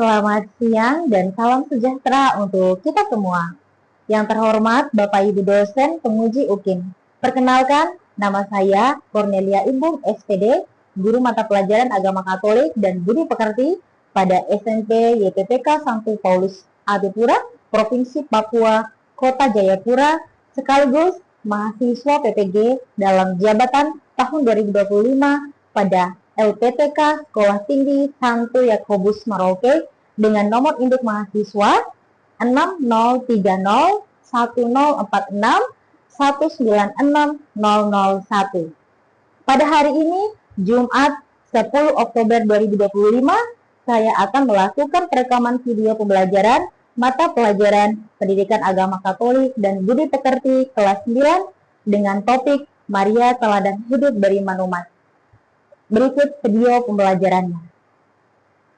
Selamat siang dan salam sejahtera untuk kita semua. Yang terhormat Bapak Ibu dosen penguji UKIN. Perkenalkan, nama saya Cornelia Imbung SPD, guru mata pelajaran agama Katolik dan budi pekerti pada SMP YPPK Santo Paulus Adipura, Provinsi Papua, Kota Jayapura, sekaligus mahasiswa PPG dalam jabatan tahun 2025 pada LPTK Sekolah Tinggi Santo Yakobus Merauke dengan nomor induk mahasiswa 6030146196001. Pada hari ini, Jumat 10 Oktober 2025, saya akan melakukan perekaman video pembelajaran mata pelajaran Pendidikan Agama Katolik dan Budi Pekerti kelas 9 dengan topik Maria Teladan Hidup Beriman Umat. Berikut video pembelajarannya.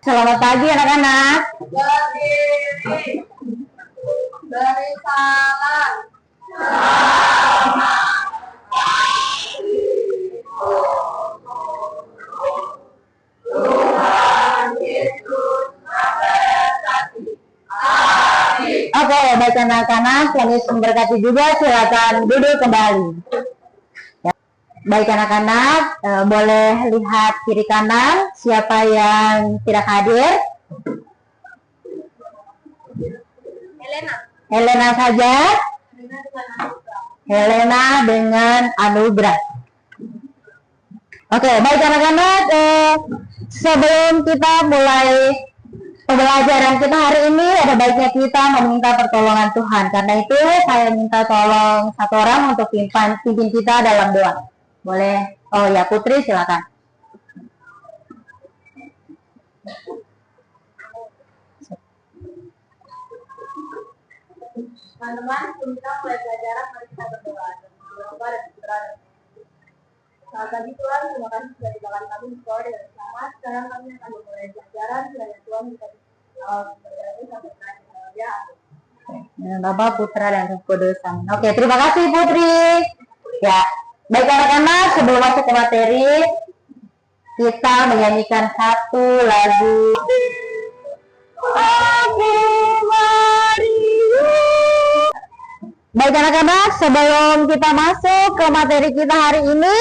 Selamat pagi anak-anak. Berdiri. Beri salam. Tuhan Yesus memberkati. Oke, baik anak-anak, Tuhan Yesus memberkati juga. Silakan duduk kembali. Baik anak-anak, boleh lihat kiri kanan siapa yang tidak hadir. Helena saja. Helena dengan Anugrah. Oke, baik anak-anak, sebelum kita mulai pembelajaran kita hari ini, ada baiknya kita meminta pertolongan Tuhan. Karena itu saya minta tolong satu orang untuk pimpin kita dalam doa. Boleh? Oh ya, Putri silakan. Teman-teman, sebelum kita mulai pelajaran, mari kita berdoa. Berdoa dan berdoa. Selamat pagi Tuhan, terima kasih sudah dibawakan kami di sekolah dengan selamat. Sekarang kami akan memulai pelajaran. Kiranya Tuhan kita berdoa sampai terakhir. Ya. Dengan Bapa, Putra, dan Roh Kudus. Amin. Oke, terima kasih Putri. Ya. Baik anak-anak, sebelum masuk ke materi, kita menyanyikan satu lagu. Ave Maria. Baik anak-anak, sebelum kita masuk ke materi kita hari ini,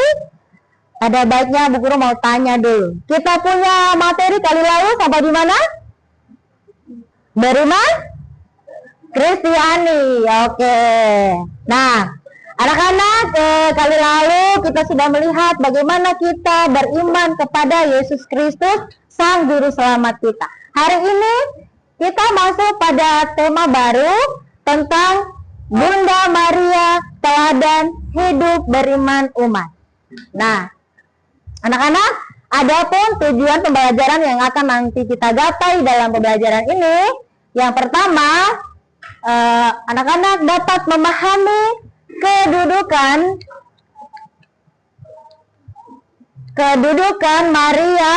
ada baiknya Bu Guru mau tanya dulu. Kita punya materi kali lalu sampai di mana? Beriman Kristiani. Oke. Nah, anak-anak, kali lalu kita sudah melihat bagaimana kita beriman kepada Yesus Kristus, Sang Juru Selamat kita. Hari ini kita masuk pada tema baru tentang Bunda Maria Teladan Hidup Beriman Umat. Nah, anak-anak, adapun tujuan pembelajaran yang akan nanti kita gapai dalam pembelajaran ini, yang pertama, anak-anak dapat memahami kedudukan Maria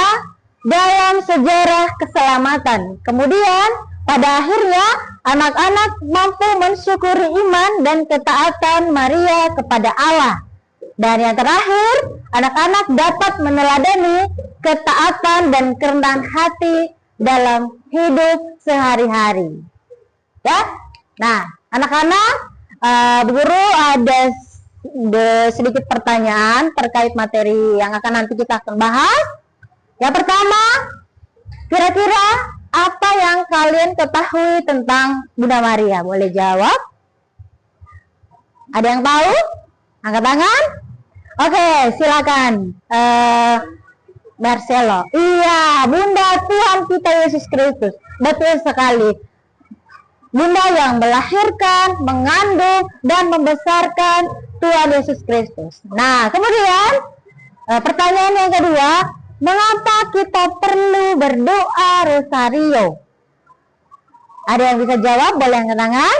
dalam sejarah keselamatan. Kemudian pada akhirnya anak-anak mampu mensyukuri iman dan ketaatan Maria kepada Allah. Dan yang terakhir, anak-anak dapat meneladani ketaatan dan kerendahan hati dalam hidup sehari-hari. Ya. Nah, anak-anak, Bu Guru ada sedikit pertanyaan terkait materi yang akan nanti kita akan bahas. Yang pertama, kira-kira apa yang kalian ketahui tentang Bunda Maria? Boleh jawab? Ada yang tahu? Angkat tangan. Oke, silakan. Marcelo. Iya, Bunda Tuhan kita Yesus Kristus. Betul sekali. Bunda yang melahirkan, mengandung, dan membesarkan Tuhan Yesus Kristus. Nah, kemudian pertanyaan yang kedua, mengapa kita perlu berdoa rosario? Ada yang bisa jawab? Boleh angkat tangan?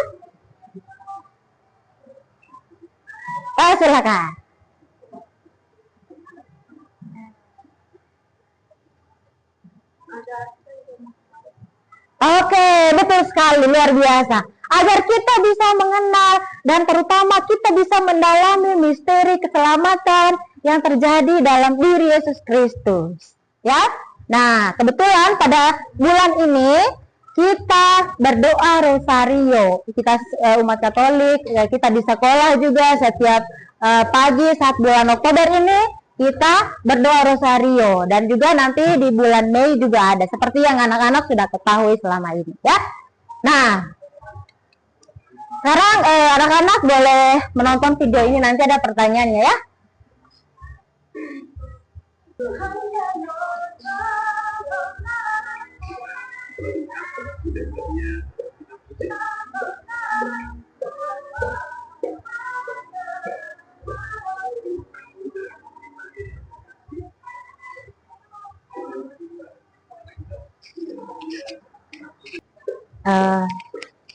Oh, silakan. Oke, betul sekali, luar biasa. Agar kita bisa mengenal dan terutama kita bisa mendalami misteri keselamatan yang terjadi dalam diri Yesus Kristus. Ya, Nah, kebetulan pada bulan ini kita berdoa rosario. Kita umat Katolik, kita di sekolah juga setiap pagi saat bulan Oktober ini kita berdoa rosario, dan juga nanti di bulan Mei juga ada, seperti yang anak-anak sudah ketahui selama ini ya. Nah, sekarang anak-anak boleh menonton video ini, nanti ada pertanyaannya ya.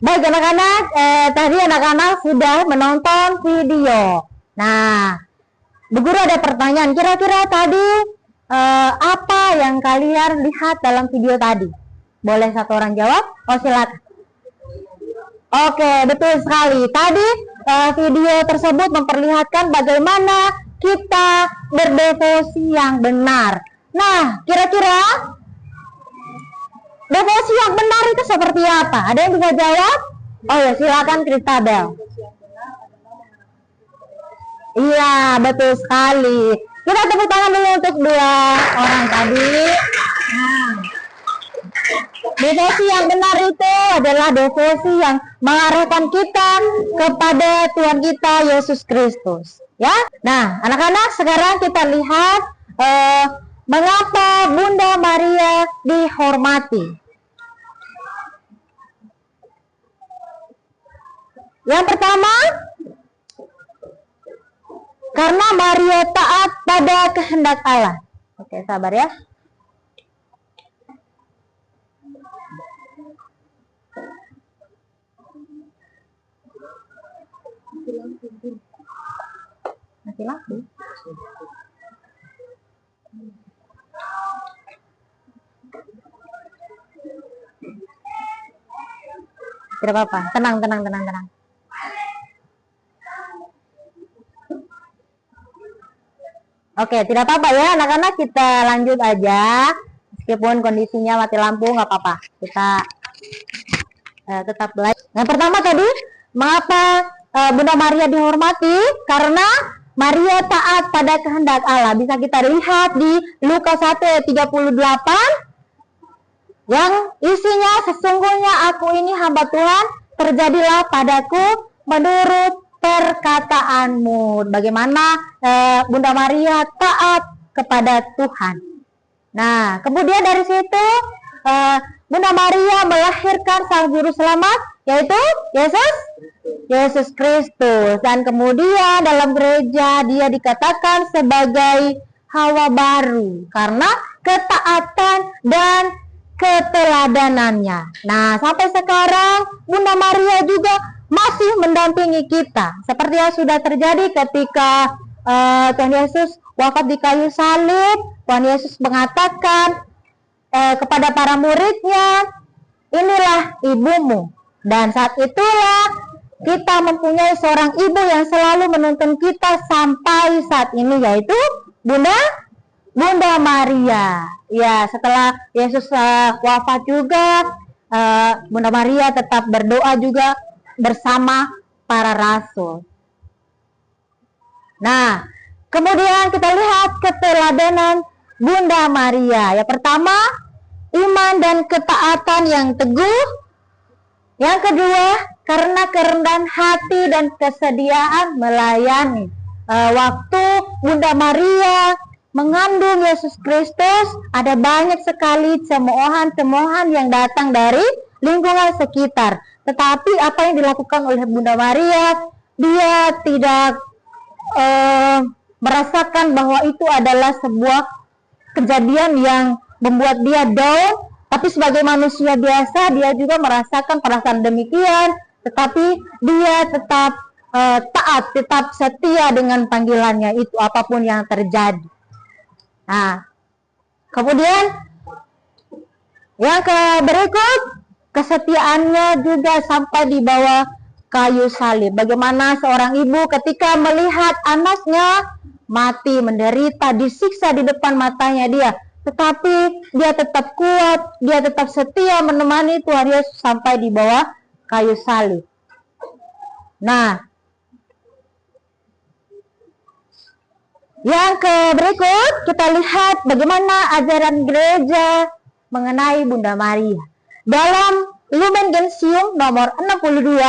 Baik anak-anak, tadi anak-anak sudah menonton video. Nah, Bu Guru ada pertanyaan, kira-kira tadi apa yang kalian lihat dalam video tadi? Boleh satu orang jawab? Oh, silakan. Oke, betul sekali. Tadi video tersebut memperlihatkan bagaimana kita berdevosi yang benar. Nah, kira-kira devosi yang benar itu seperti apa? Ada yang bisa jawab? Oh ya, silakan Kristabel. Iya, betul sekali. Kita tepuk tangan dulu untuk dua orang tadi. Nah, devosi yang benar itu adalah devosi yang mengarahkan kita kepada Tuhan kita Yesus Kristus. Ya, nah anak-anak sekarang kita lihat mengapa Bunda Maria dihormati. Yang pertama, karena Maria taat pada kehendak Allah. Oke, sabar ya. Mati lampu. Tidak apa-apa, tenang. Oke, tidak apa-apa ya anak-anak, kita lanjut aja. Meskipun kondisinya mati lampu, nggak apa-apa. Kita tetap belajar. Yang pertama tadi, mengapa Bunda Maria dihormati? Karena Maria taat pada kehendak Allah. Bisa kita lihat di Lukas 1 ayat 38 yang isinya, sesungguhnya aku ini hamba Tuhan, terjadilah padaku menurut perkataanmu. Bagaimana Bunda Maria taat kepada Tuhan. Nah, kemudian dari situ Bunda Maria melahirkan sang juru selamat, yaitu Yesus Kristus. Dan kemudian dalam gereja dia dikatakan sebagai Hawa baru karena ketaatan dan keteladanannya. Nah, sampai sekarang Bunda Maria juga masih mendampingi kita, seperti yang sudah terjadi ketika Tuhan Yesus wafat di kayu salib. Tuhan Yesus mengatakan kepada para muridnya, inilah ibumu. Dan saat itulah kita mempunyai seorang ibu yang selalu menuntun kita sampai saat ini, yaitu Bunda Maria. Ya, setelah Yesus wafat juga, Bunda Maria tetap berdoa juga bersama para rasul. Nah, kemudian kita lihat keteladanan Bunda Maria. Yang pertama, iman dan ketaatan yang teguh. Yang kedua, karena kerendahan hati dan kesediaan melayani. Waktu Bunda Maria mengandung Yesus Kristus, ada banyak sekali cemoohan-cemoohan yang datang dari lingkungan sekitar. Tetapi apa yang dilakukan oleh Bunda Maria, dia tidak merasakan bahwa itu adalah sebuah kejadian yang membuat dia down, tapi sebagai manusia biasa dia juga merasakan perasaan demikian, tetapi dia tetap taat, tetap setia dengan panggilannya itu apapun yang terjadi. Nah, kemudian yang berikut, kesetiaannya juga sampai di bawah kayu salib. Bagaimana seorang ibu ketika melihat anaknya mati, menderita, disiksa di depan matanya dia, tetapi dia tetap kuat, dia tetap setia menemani Tuhan Yesus sampai di bawah kayu salib. Nah, yang berikut kita lihat bagaimana ajaran gereja mengenai Bunda Maria. Dalam Lumen Gentium nomor 62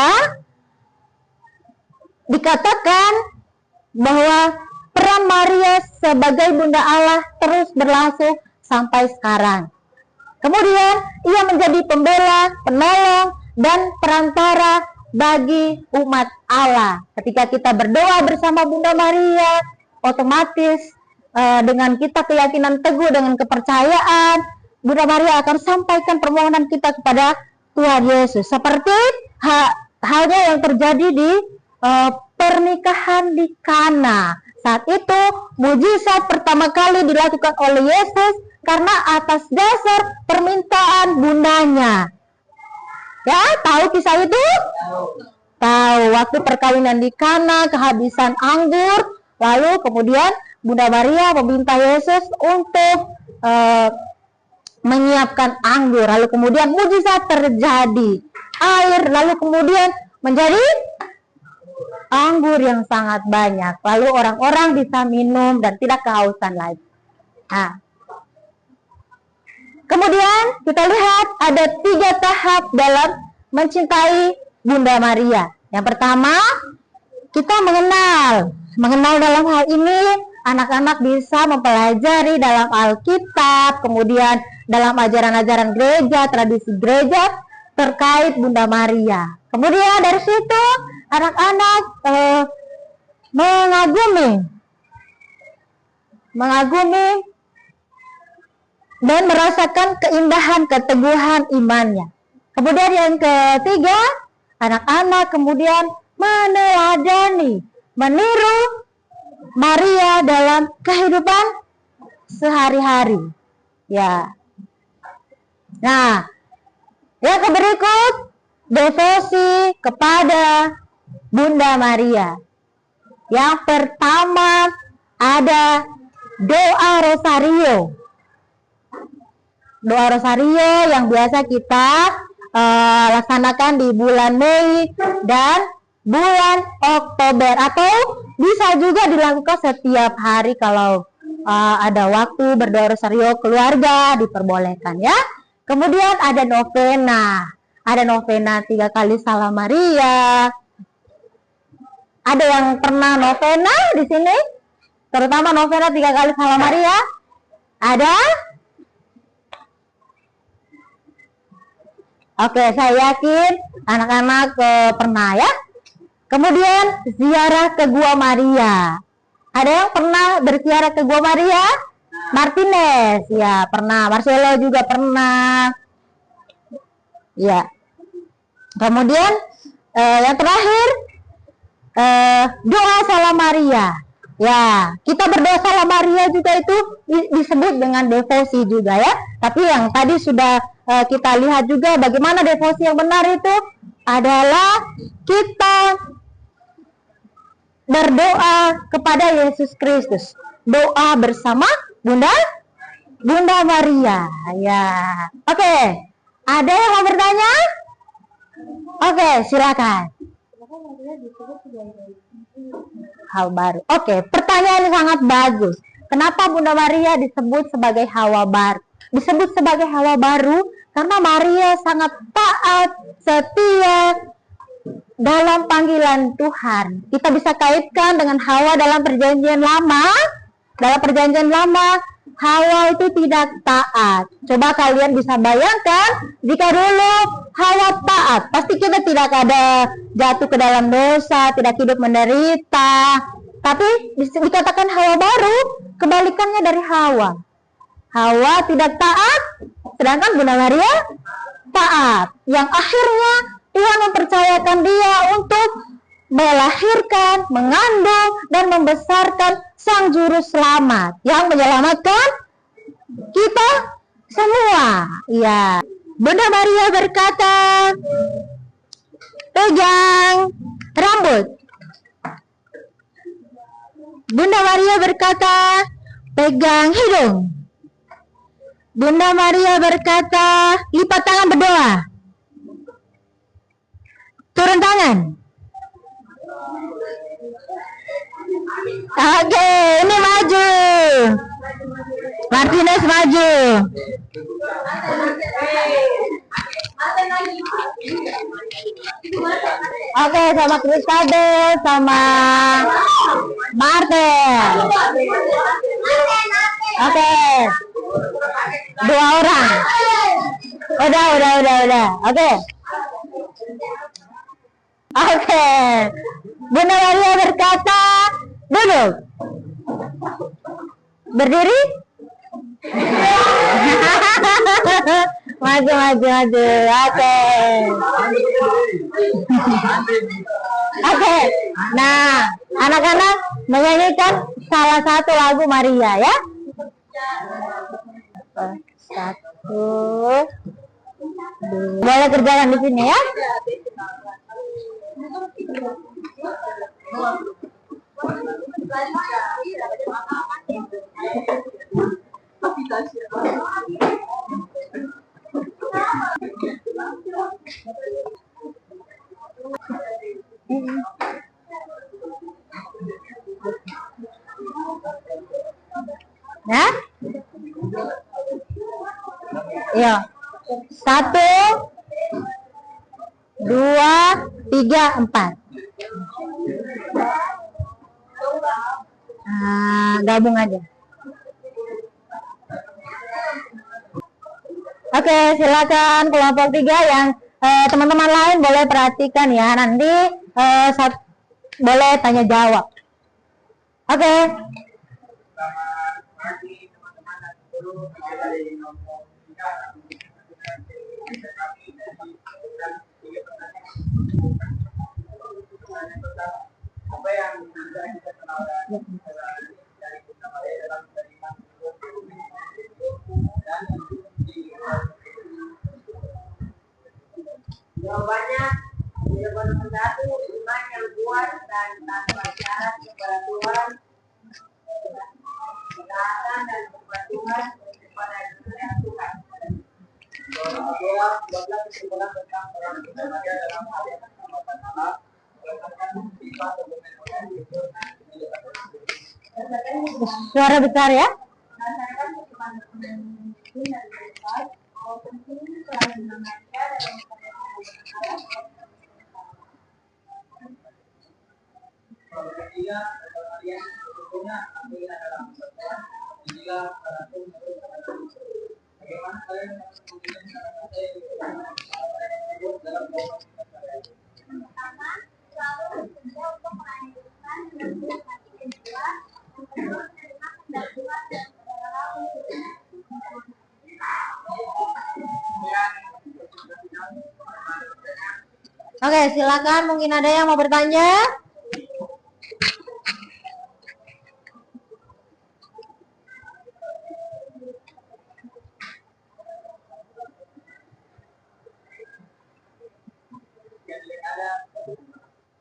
dikatakan bahwa peran Maria sebagai Bunda Allah terus berlangsung sampai sekarang. Kemudian ia menjadi pembela, penolong, dan perantara bagi umat Allah. Ketika kita berdoa bersama Bunda Maria, otomatis dengan kita keyakinan teguh, dengan kepercayaan, Bunda Maria akan sampaikan permohonan kita kepada Tuhan Yesus. Seperti halnya yang terjadi di pernikahan di Kana. Saat itu mujizat pertama kali dilakukan oleh Yesus karena atas dasar permintaan bundanya. Ya, tahu kisah itu? Tahu. Waktu perkawinan di Kana, kehabisan anggur, lalu kemudian Bunda Maria meminta Yesus untuk menyiapkan anggur. Lalu kemudian mujizat terjadi. Air lalu kemudian menjadi anggur yang sangat banyak. Lalu orang-orang bisa minum dan tidak kehausan lagi. Nah, kemudian kita lihat ada 3 tahap dalam mencintai Bunda Maria. Yang pertama, kita mengenal dalam hal ini anak-anak bisa mempelajari dalam Alkitab, kemudian dalam ajaran-ajaran gereja, tradisi gereja terkait Bunda Maria. Kemudian dari situ anak-anak mengagumi dan merasakan keindahan, keteguhan imannya. Kemudian yang ketiga, anak-anak kemudian meneladani, meniru Maria dalam kehidupan sehari-hari. Ya. Nah, yang berikut, devosi kepada Bunda Maria. Yang pertama ada doa rosario. Doa rosario yang biasa kita laksanakan di bulan Mei dan bulan Oktober, atau bisa juga dilakukan setiap hari kalau ada waktu berdoa rosario keluarga, diperbolehkan ya. Kemudian ada novena. Ada novena 3 kali Salam Maria. Ada yang pernah novena di sini? Terutama novena 3 kali Salam Maria? Ada? Oke, saya yakin anak-anak pernah ya. Kemudian ziarah ke Gua Maria. Ada yang pernah berziarah ke Gua Maria? Martinez, ya pernah. Marcelo juga pernah. Ya. Kemudian yang terakhir doa Salam Maria. Ya, kita berdoa Salam Maria juga itu disebut dengan devosi juga ya. Tapi yang tadi sudah kita lihat juga bagaimana devosi yang benar itu adalah kita berdoa kepada Yesus Kristus. Doa bersama Bunda Maria. Ya. Oke. Ada yang mau bertanya? Oke, silakan. Hal baru. Oke, pertanyaan sangat bagus. Kenapa Bunda Maria disebut sebagai Hawa baru? Disebut sebagai Hawa baru karena Maria sangat taat, setia dalam panggilan Tuhan. Kita bisa kaitkan dengan Hawa dalam perjanjian lama. Dalam perjanjian lama, Hawa itu tidak taat. Coba kalian bisa bayangkan, jika dulu Hawa taat, pasti kita tidak ada jatuh ke dalam dosa, tidak hidup menderita. Tapi dikatakan Hawa baru, kebalikannya dari Hawa. Hawa tidak taat, sedangkan Bunda Maria taat. Yang akhirnya Tuhan mempercayakan dia untuk melahirkan, mengandung, dan membesarkan Sang Juru Selamat yang menyelamatkan kita semua. Ya, Bunda Maria berkata, pegang rambut. Bunda Maria berkata, pegang hidung. Bunda Maria berkata, lipat tangan berdoa. Turun tangan. Oke, ini maju. Martinez maju. Oke, sama Kristabel, sama Martin. Oke, 2 orang. Udah. Oke. Bunda Maria berkata, duduk. Berdiri. Maju. Oke. Nah, anak-anak menyanyikan salah satu lagu Maria ya. 1, 2. Boleh kerjakan di sini ya. Ya. Iya. 1, 2, 3, 4. Gabung aja. Oke, silakan kelompok 3 yang teman-teman lain boleh perhatikan ya. Nanti boleh tanya jawab. Oke. Apa yang bisa kita kenalkan dari Bunda Maria dalam beriman dan jawabannya jawaban nomor 1, iman yang kuat dan tanpa syarat kepada Tuhan, ketaatan dan kepatuhan kepada Tuhan. Nomor 12 kesimpulan tentang peran Bunda Maria dalam hal yang keselamatan alam. Suara besar ya. Oke, silakan. Mungkin ada yang mau bertanya?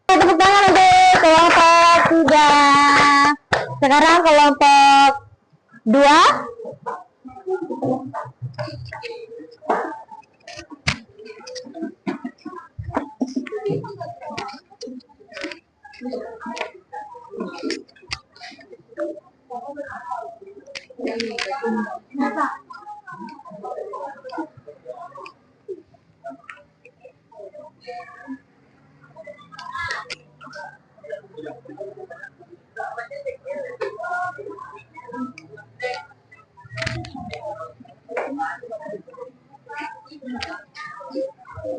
Tepuk tangan untuk kelompok 3. Sekarang kelompok 2.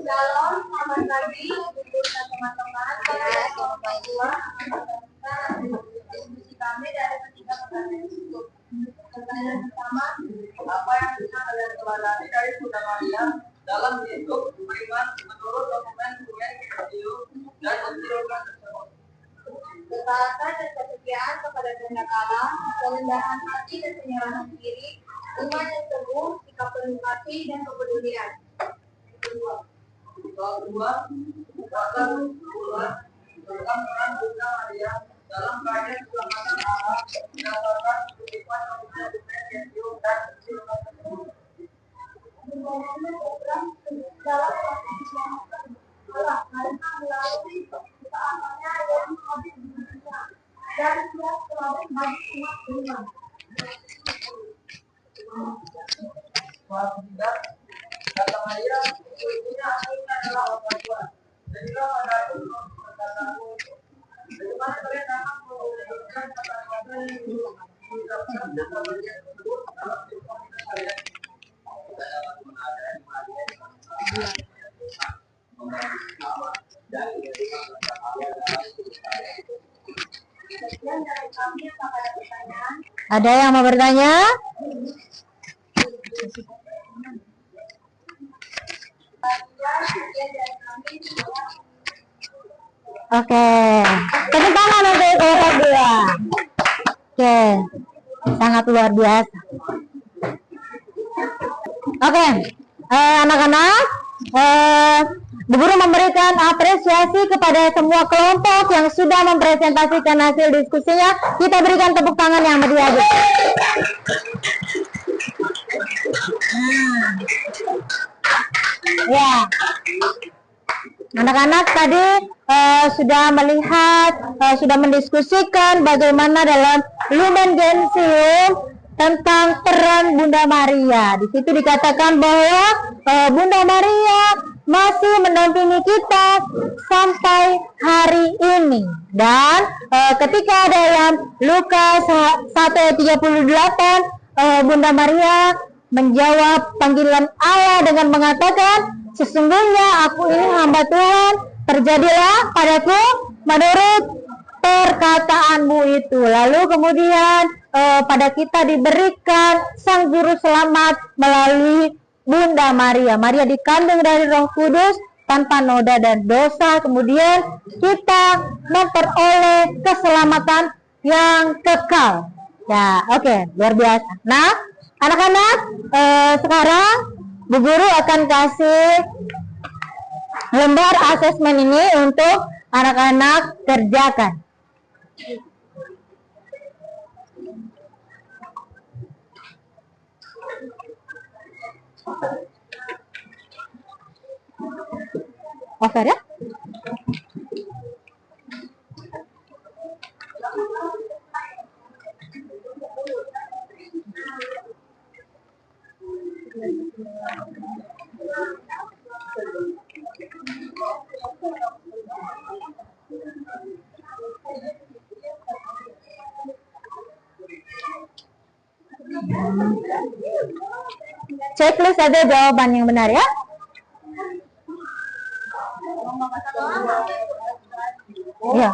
Shalom, selamat pagi teman-teman. Diskusi kami dari ketiga pertanyaan tersebut. Pertanyaan pertama, apa yang bisa kalian pelajari dari Bunda Maria dalam hidup beriman menurut dokumen-dokumen Kekasih dan menunjukkan tersebut? Ketaatan dan kesetiaan kepada kehendak Allah, kerendahan hati dan penyerahan diri, iman yang teguh, sikap penuh kasih dan kepedulian. Soal 2, tentang peran Bunda Maria dalam keadaan keselamatan Allah berdasarkan kutipan dokumen Kekasih dan menunjukkan tersebut. ngomongnya program dalam sekolah karena melalui keamanannya yang habis di dunia dan siap selalu bagi umat beriman. Suatu tidak kata Maria ibunya aslinya adalah orang tua. Jadilah pada itu perkataanmu itu. Bagaimana kalian dapat menggunakan kata-kata yang diucapkan dalam bagian tersebut dalam situasi kalian? Kita dapat mengadakan Ada yang mau bertanya? Oke, tepuk tangan untuk kelompok 2. Oke, sangat luar biasa. Oke, anak-anak, Bu Guru memberikan apresiasi kepada semua kelompok yang sudah mempresentasikan hasil diskusinya. Kita berikan tepuk tangan yang meriah. Ya, anak-anak tadi sudah melihat, sudah mendiskusikan bagaimana dalam Lumen Gentium tentang peran Bunda Maria. Di situ dikatakan bahwa Bunda Maria masih mendampingi kita sampai hari ini. Dan ketika dalam Lukas 1:38 Bunda Maria menjawab panggilan Allah dengan mengatakan, sesungguhnya aku ini hamba Tuhan, terjadilah padaku menurut perkataanmu itu. Lalu kemudian pada kita diberikan Sang Juru Selamat melalui Bunda Maria. Maria dikandung dari Roh Kudus tanpa noda dan dosa. Kemudian kita memperoleh keselamatan yang kekal. Ya, oke, luar biasa. Nah, anak-anak, sekarang Bu Guru akan kasih lembar asesmen ini untuk anak-anak kerjakan. Over ya? Checklist ada jawaban yang benar ya. Iya.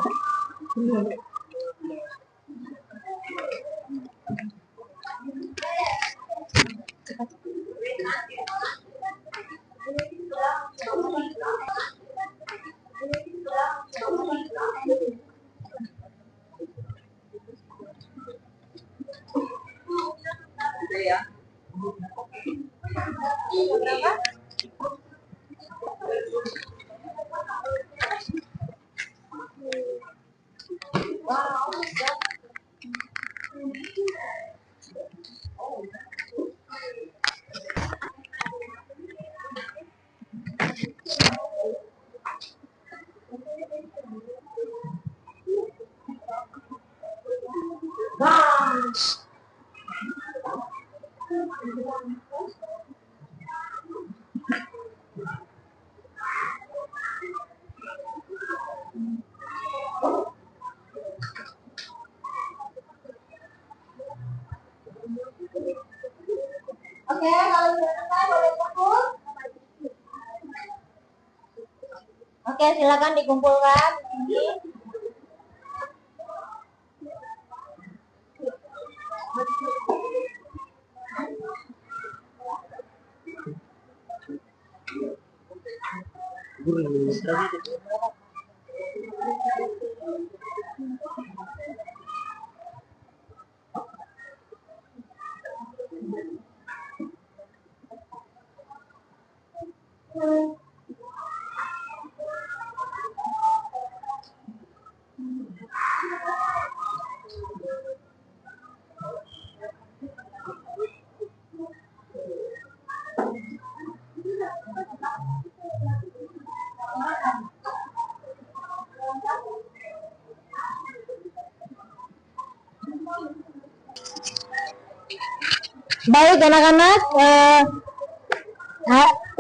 Oke, kalau sudah selesai boleh kumpul. Oke, silakan dikumpulkan ini. Baik anak-anak,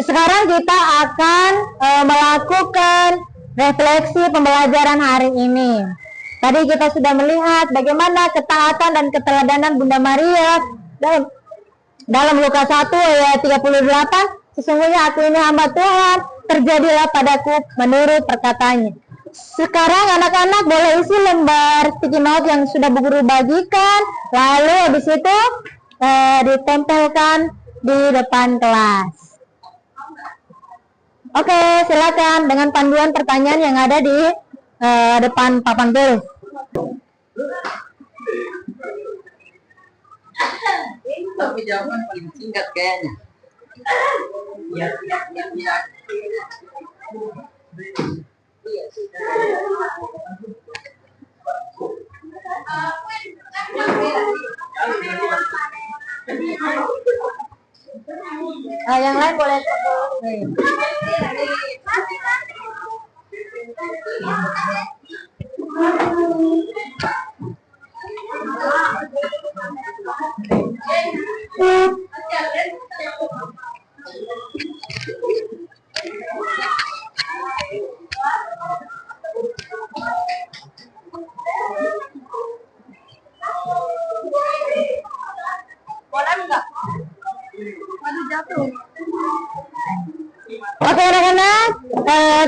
sekarang kita akan melakukan refleksi pembelajaran hari ini. Tadi kita sudah melihat bagaimana ketaatan dan keteladanan Bunda Maria dalam Lukas 1 ayat 38. Sesungguhnya aku ini hamba Tuhan, terjadilah padaku menurut perkataannya. Sekarang anak-anak boleh isi lembar sticky note yang sudah Bu Guru bagikan, lalu habis itu ditempelkan di depan kelas. Oke, silakan dengan panduan pertanyaan yang ada di depan papan tulis. Ini tapi jawaban paling singkat kayaknya. Iya. Yang lain boleh. Boleh enggak? Aduh jatuh. Oke anak-anak,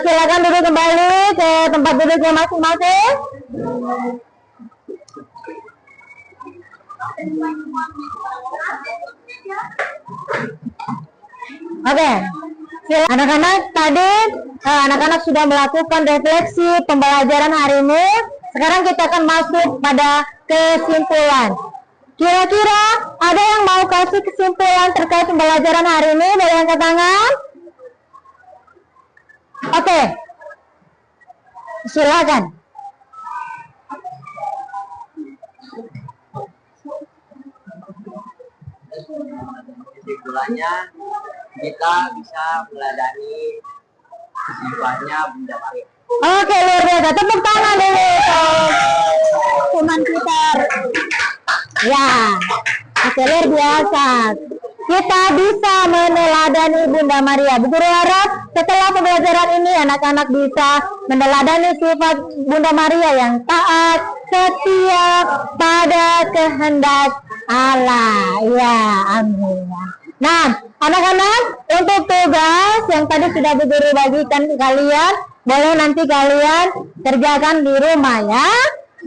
silakan duduk kembali ke tempat duduknya masing-masing. Oke, anak-anak tadi anak-anak sudah melakukan refleksi pembelajaran hari ini. Sekarang kita akan masuk pada kesimpulan. Kira-kira ada yang mau kasih kesimpulan terkait pembelajaran hari ini? Boleh angkat tangan? Oke, silakan. Kesimpulannya kita bisa meladani sifatnya Bunda Maria. Oke, luar biasa. Tepuk tangan dulu. Teman kita. Ya, oke, luar biasa. Kita bisa meneladani Bunda Maria. Bu Guru harap setelah pembelajaran ini anak-anak bisa meneladani sifat Bunda Maria yang taat, setia pada kehendak Allah. Ya, amin. Nah, anak-anak, untuk tugas yang tadi sudah Bu Guru bagikan ke kalian, boleh nanti kalian kerjakan di rumah ya.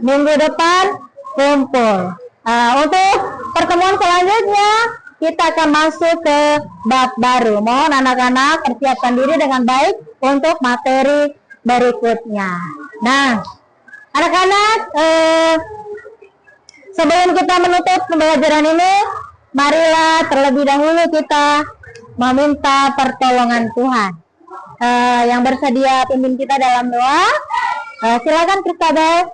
Minggu depan kumpul. Untuk pertemuan selanjutnya kita akan masuk ke bab baru. Mohon anak-anak persiapkan diri dengan baik untuk materi berikutnya. Nah, anak-anak, sebelum kita menutup pembelajaran ini, marilah terlebih dahulu kita meminta pertolongan Tuhan. Yang bersedia pimpin kita dalam doa, silakan Kristabel.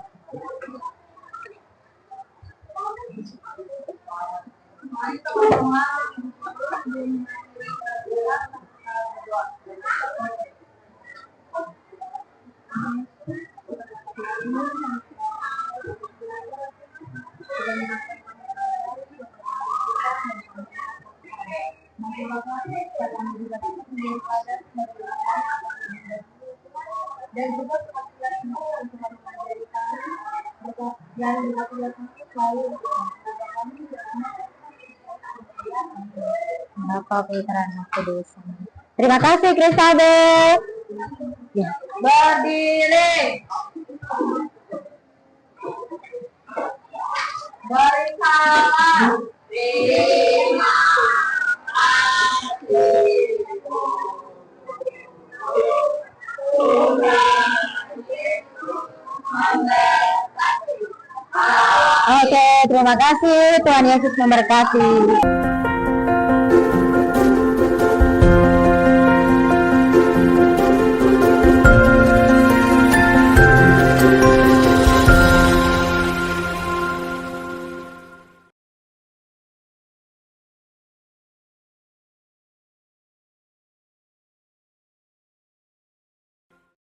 Dan juga yang dilakukan selalu Bapak Petrana Kudus. Terima kasih Kristabel. Ya. berdiri, berisalah, terima Oke, terima kasih. Tuhan Yesus memberkati.